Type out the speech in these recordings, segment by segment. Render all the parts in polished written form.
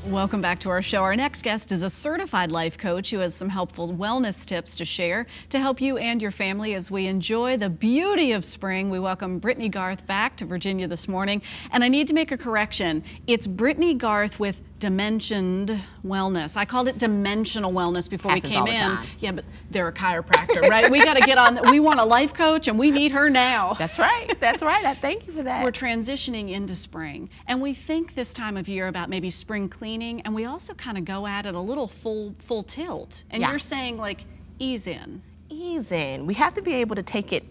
Welcome back to our show. Our next guest is a certified life coach who has some helpful wellness tips to share to help you and your family as we enjoy the beauty of spring. We welcome Brittany Garth back to Virginia this morning. And I need to make a correction. It's Brittany Garth with Dimensioned Wellness. I called it Dimensional Wellness before we came in. Yeah, but they're a chiropractor, right? We got to get on. We want a life coach, and we need her now. That's right. That's right. I thank you for that. We're transitioning into spring, and we think this time of year about maybe spring cleaning, and we also kind of go at it a little full tilt. And you're saying like ease in. Ease in. We have to be able to take it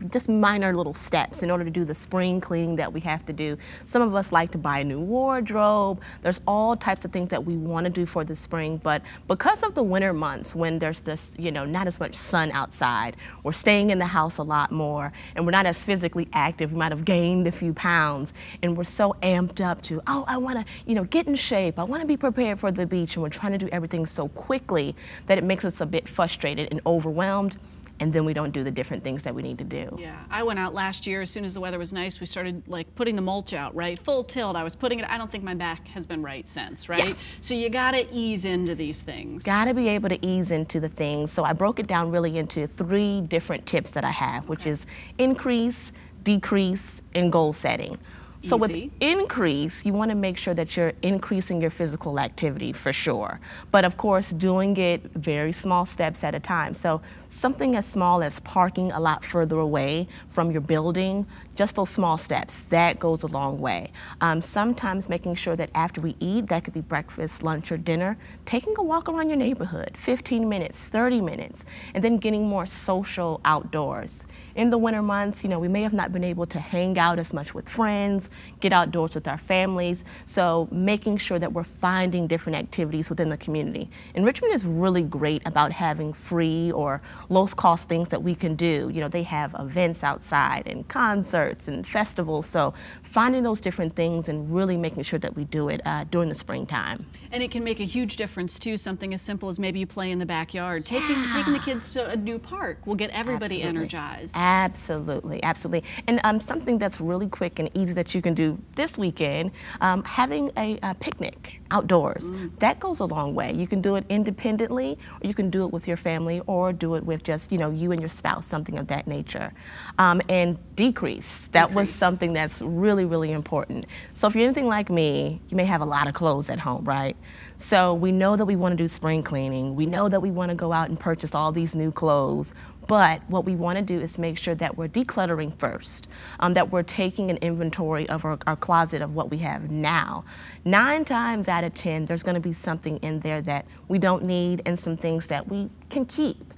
just minor little steps in order to do the spring cleaning that we have to do. Some of us like to buy a new wardrobe. There's all types of things that we want to do for the spring, but because of the winter months when there's this, not as much sun outside, we're staying in the house a lot more, and we're not as physically active. We might have gained a few pounds, and we're so amped up to, oh, I want to, get in shape. I want to be prepared for the beach, and we're trying to do everything so quickly that it makes us a bit frustrated and overwhelmed, and then we don't do the different things that we need to do. Yeah, I went out last year as soon as the weather was nice. We started like putting the mulch out, right? Full tilt. I was putting it, I don't think my back has been right since, right? Yeah. So you gotta ease into these things. Gotta be able to ease into the things. So I broke it down really into 3 different tips that I have, which is increase, decrease, and goal setting. So with increase, you want to make sure that you're increasing your physical activity for sure. But of course, doing it very small steps at a time. So something as small as parking a lot further away from your building, just those small steps, that goes a long way. Sometimes making sure that after we eat, that could be breakfast, lunch, or dinner, taking a walk around your neighborhood, 15 minutes, 30 minutes, and then getting more social outdoors. In the winter months, we may have not been able to hang out as much with friends, get outdoors with our families, so making sure that we're finding different activities within the community. And Richmond is really great about having free or low-cost things that we can do. They have events outside and concerts and festivals, so finding those different things and really making sure that we do it during the springtime. And it can make a huge difference too, something as simple as maybe you play in the backyard. Taking the kids to a new park will get everybody energized. Absolutely, absolutely. And something that's really quick and easy that you can do this weekend, having a picnic outdoors. That goes a long way. You can do it independently, or you can do it with your family, or do it with just, you and your spouse, something of that nature. And decrease. That was something that's really, really important. So if you're anything like me, you may have a lot of clothes at home, right? So we know that we want to do spring cleaning. We know that we want to go out and purchase all these new clothes. But what we want to do is make sure that we're decluttering first, that we're taking an inventory of our closet of what we have now. 9 times out of 10, there's going to be something in there that we don't need and some things that we can keep.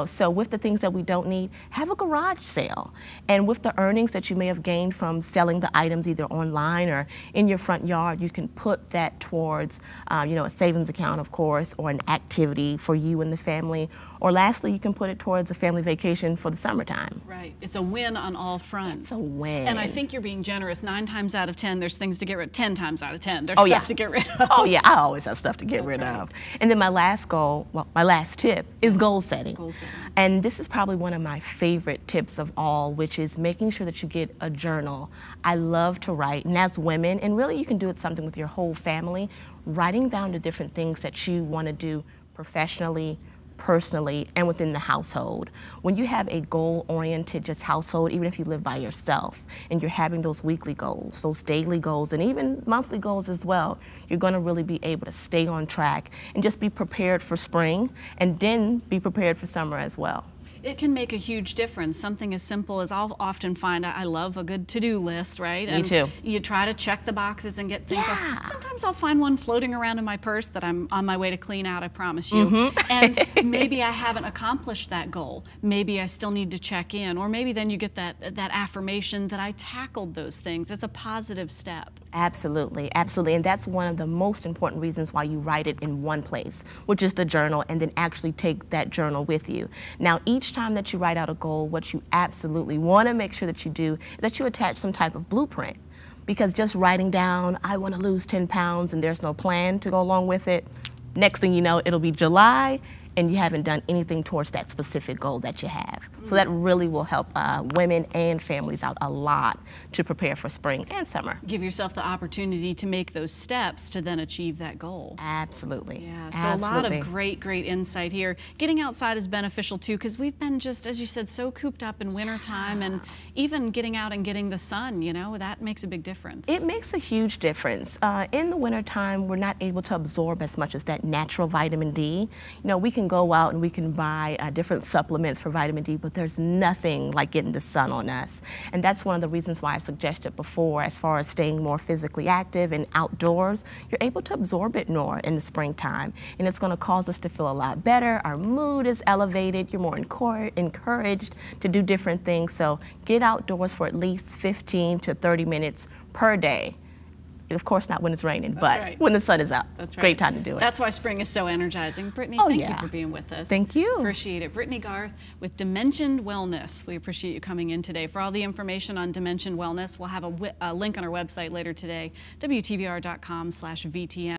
So with the things that we don't need, have a garage sale. And with the earnings that you may have gained from selling the items either online or in your front yard, you can put that towards, a savings account, of course, or an activity for you and the family. Or lastly, you can put it towards a family vacation for the summertime. Right. It's a win on all fronts. It's a win. And I think you're being generous. 9 times out of 10, there's things to get rid of. 10 times out of 10, there's stuff to get rid of. Oh yeah, I always have stuff to get rid of. And then my last goal, my last tip is goal setting. Goal setting. And this is probably one of my favorite tips of all, which is making sure that you get a journal. I love to write, and as women, and really you can do it something with your whole family, writing down the different things that you want to do professionally, personally, and within the household. When you have a goal-oriented just household, even if you live by yourself, and you're having those weekly goals, those daily goals, and even monthly goals as well, you're going to really be able to stay on track and just be prepared for spring, and then be prepared for summer as well. It can make a huge difference. Something as simple as I'll often find, I love a good to-do list, right? Me too. You try to check the boxes and get things off. Sometimes I'll find one floating around in my purse that I'm on my way to clean out, I promise you. And maybe I haven't accomplished that goal. Maybe I still need to check in. Or maybe then you get that affirmation that I tackled those things. It's a positive step. Absolutely, absolutely. And that's one of the most important reasons why you write it in one place, which is the journal, and then actually take that journal with you. Now, each time that you write out a goal, what you absolutely want to make sure that you do is that you attach some type of blueprint. Because just writing down, I want to lose 10 pounds, and there's no plan to go along with it, next thing you know, it'll be July, and you haven't done anything towards that specific goal that you have. So that really will help women and families out a lot to prepare for spring and summer. Give yourself the opportunity to make those steps to then achieve that goal. Absolutely. Yeah, so Absolutely. a lot of great insight here. Getting outside is beneficial too, because we've been just, as you said, so cooped up in wintertime, and even getting out and getting the sun, you know, that makes a big difference. It makes a huge difference. In the wintertime, we're not able to absorb as much as that natural vitamin D. You know, we can go out and we can buy different supplements for vitamin D, but there's nothing like getting the sun on us. And that's one of the reasons why I suggested before, as far as staying more physically active and outdoors, you're able to absorb it more in the springtime. And it's going to cause us to feel a lot better. Our mood is elevated. You're more encouraged to do different things. So get outdoors for at least 15 to 30 minutes per day. Of course, not when it's raining, but when the sun is out. That's right. Great time to do it. That's why spring is so energizing. Brittany, thank you for being with us. Thank you. Appreciate it. Brittany Garth with Dimensioned Wellness. We appreciate you coming in today. For all the information on Dimensioned Wellness, we'll have a link on our website later today, WTVR.com/VTM.